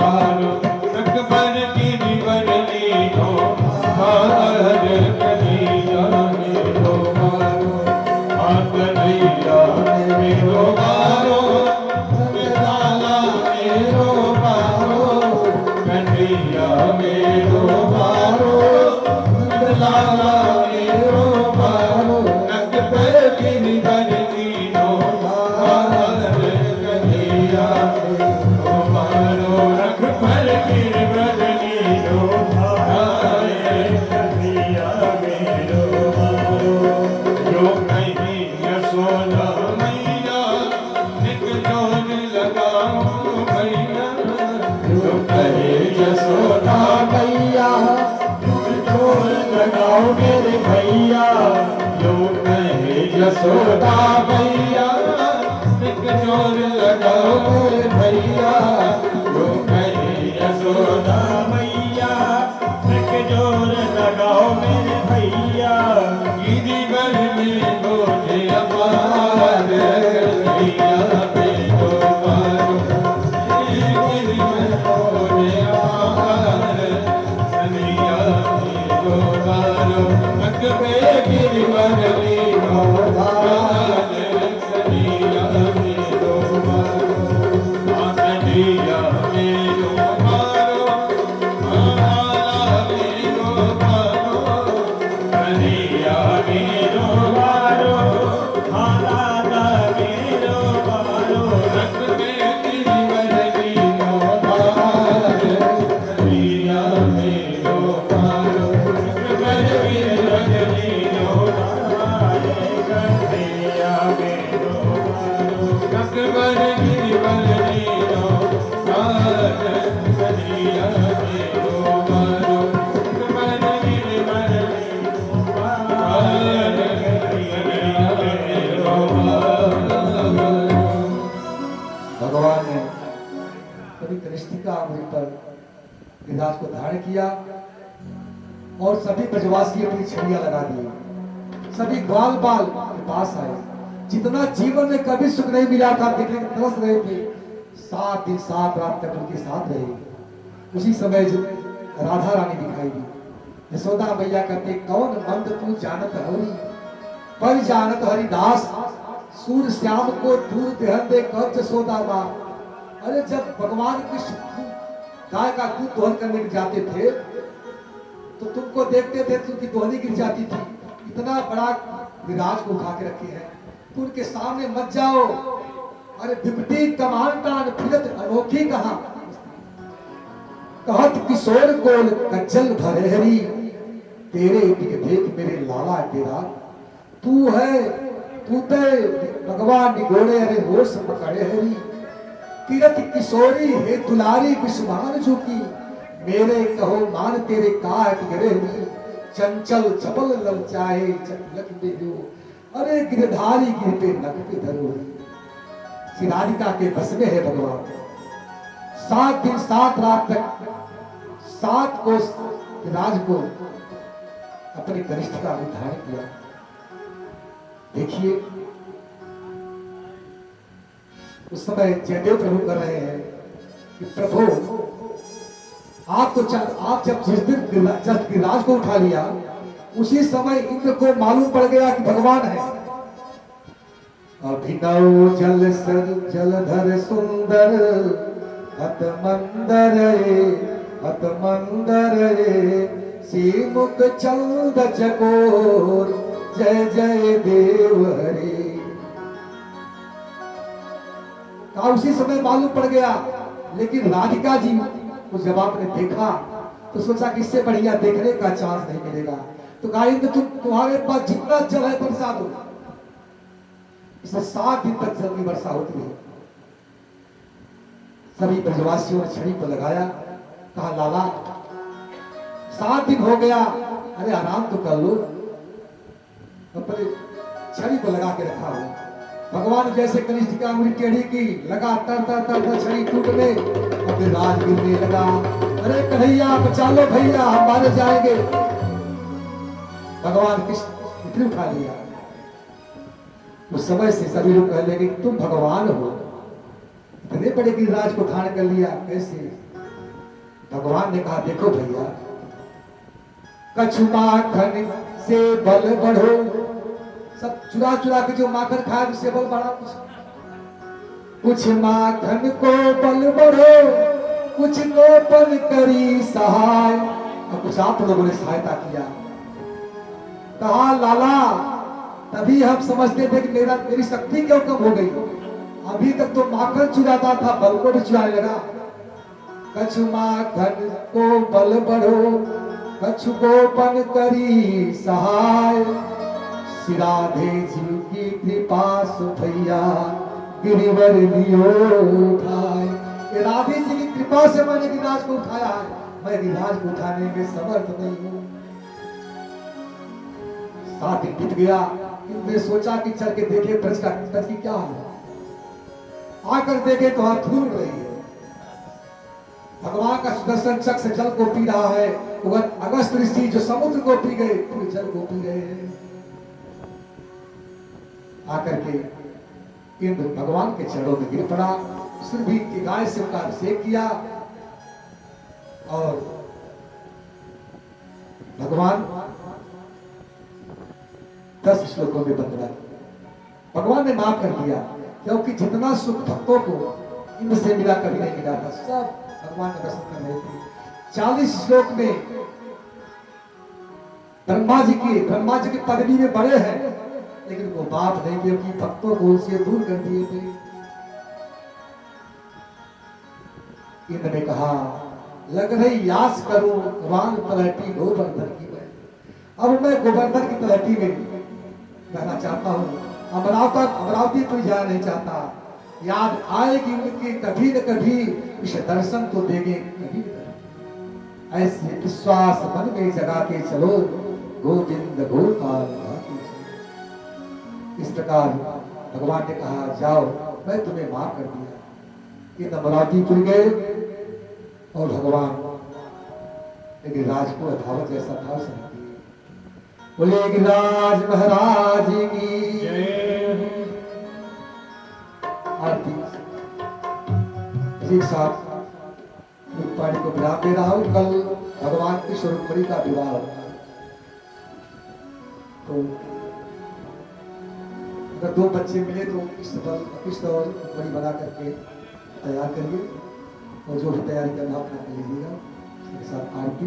बारो अकबर की बरनी हो बार कन्हैया मेरो बारो कन्हैया मेरो बारो लाला मेरो बारो कन्हैया मेरो बारो लाला मेरो बारो अकबर की बरनी हो बार कन्हैया मेरो बारो अकबर की बरनी हो बार कन्हैया मेरो बारो जो कहीं यशोदा मैया एक जोर लगाओ भैया जो कहे यशोदा मैया जोर लगाओ मेरे भैया जो कहे यशोदा मैया एक जोर लगाओ मेरे भैया जो कहे यशोदा मैया एक जोर लगाओ मेरे भैया गिरी बर में बोले अपार कन्हैया मेरो बारो गिरी बर बोले अपार कन्हैया मेरो बारो अकबर गिरी बर मेरो बार कन्हैया मेरो बारो कन्हैया मेरो बारो मेरो बारो कन्हैया मेरो बारो लाला मेरो बारो अकबर की बरनी हो बार कन्हैया मेरो बारो अकबर की बरनी हो बार कन्हैया मेरो बारो अकबर की बरनी हो बार कन्हैया मेरो बारो अकबर की बरनी हो बार कन्हैया मेरो बारो। भगवान ने कभी कनिष्ठिका अंगुली पर गिरिराज को धारण किया और सभी ब्रजवासी अपनी छड़ियां लगा दी। सभी ग्वाल बाल के पास आए। जितना जीवन में कभी सुख नहीं मिला था देखने के तरस रहे थे, 7 दिन 7 रात तक उनके साथ रहे। उसी समय जो राधा रानी दिखाई दी, यशोदा मैया कहते कौन मंद तू जानत हरि पर जानत हरिदास सूर्य श्याम को दूर देहन दे कर यशोदा माँ। अरे जब भगवान कृष्ण गाय का दूध दोहन करने जाते थे तो तुमको देखते थे तुमकी दोहनी गिर जाती थी। इतना बड़ा विराज को उठा के रखे हैं, तो उनके सामने मत जाओ। अरे विपटी कमान तान फिरत अनोखी कहा कहत किशोर कोल कज्जल भरे हरी तेरे दिख देख मेरे लाला तेरा तू है तू ते भगवान निगोड़े अरे होश पकड़े हरी तीरथ किशोरी हे दुलारी विश्वान झुकी मेरे कहो मान तेरे काट गिरे हरी चंचल चपल ललचाए लख दे दो अरे गिरधारी गिर पे नख पे धरो श्री राधिका के बस में है भगवान। 7 दिन 7 रात तक 7 कोस राज को अपनी कनिष्ठिका में धारण किया। देखिए उस समय जयदेव प्रभु कर रहे हैं कि प्रभु आप जब जिस दिन गिरिराज को उठा लिया उसी समय इंद्र को मालूम पड़ गया कि भगवान है। अभिनव जलधर सुंदर हत मंदर श्रीमुख चंद चकोर जय जय देव हरि। उसी समय मालूम पड़ गया, लेकिन राधिका जी उस जब आपने देखा तो सोचा कि इससे बढ़िया देखने का चांस नहीं मिलेगा। तो कहा इंद्र तुम्हारे पास जितना जल है बरसा दो। इसमें 7 दिन तक जल की वर्षा होती है। सभी ब्रजवासियों ने छड़ी को लगाया, कहा लाला 7 दिन हो गया, अरे आराम तो कर लो। अपने छड़ी को लगा के रखा हो। भगवान जैसे कनिष्ठिका अंगुली टेढ़ी की, लगा तर तर तर छड़ी टूटने और फिर राज गिरने लगा। अरे कन्हैया बचा लो भैया, हम मारे जाएंगे। भगवान कृष्ण इतने उठा लिया। उस समय से सभी लोग कहने लगे तुम भगवान हो, इतने बड़े गिरिराज को धारण कर लिया कैसे? भगवान ने कहा देखो भैया, कछु माखन से बल बढ़ो, सब चुरा चुरा के जो माखन खाया उससे बल बढ़ा। कुछ माखन को बल बढ़ो, कुछ गोपन करी सहाय, और कुछ आप लोगों ने सहायता किया। कहा लाला, तभी हम समझते थे कि मेरी शक्ति क्यों कम हो गई। अभी तक तो माखन चुराता था, बल को भी चुराने लगा। कछु माखन को बल बढ़ो, कछु गोपन करी सहाय, सिराधे जी की कृपा सो भैया गिरिवर लियो उठाए। ये राधे जी की कृपा से मैंने गिरिराज को उठाया है, मैं गिरिराज को उठाने में समर्थ नहीं हूँ। 7 दिन बीत गया, इन्होंने सोचा कि चल के देखे ब्रज का की क्या हाल है। आकर देखे तो हाथ धूल रही है, भगवान का सुदर्शन चक्र से जल को पी रहा है। अगस्त ऋषि जो समुद्र को पी गए, पूरे जल को पी रहे हैं। आकर के इंद्र भगवान के चरणों में गिर पड़ा, सुरभि की गाय से उनका अभिषेक किया और भगवान 10 श्लोकों में बंदना किया। भगवान ने माफ कर दिया, क्योंकि जितना सुख भक्तों को इंद्र से मिला कभी नहीं मिला था, सब भगवान का दर्शन कर रहे थे। 40 श्लोक में ब्रह्मा जी की पदवी में बड़े हैं, लेकिन वो बाप नहीं, क्योंकि भक्तों को उनसे दूर कर दिए थे। इंद्र ने कहा लग रही यास करूं वान तलहटी गोवर्धन की मैं, अब मैं गोवर्धन की तलहटी में रहना चाहता हूं, अमरावती कोई जाना नहीं चाहता। याद आएगी उनकी कभी न कभी, इस दर्शन को देंगे कभी न कभी। ऐसे विश्वास मन में जगा के चलो, गोविंद गोपाल। इस प्रकार भगवान ने कहा जाओ, मैं तुम्हें माफ कर दिया। ये अमरावतीपुर गए और भगवान गिरिराज को यथावत जैसा था वैसा रख दिए। बोले गिरिराज महाराज की आरती। एक साथ पानी को विराम दे रहा हूं। कल भगवान की स्वरूपमणि का विवाह होगा, तो अगर 2 बच्चे मिले तो किस्त और बड़ी बना करके तैयार करिए, और जो भी तैयारी करना अपना कर लीजिएगा। साथ आरती।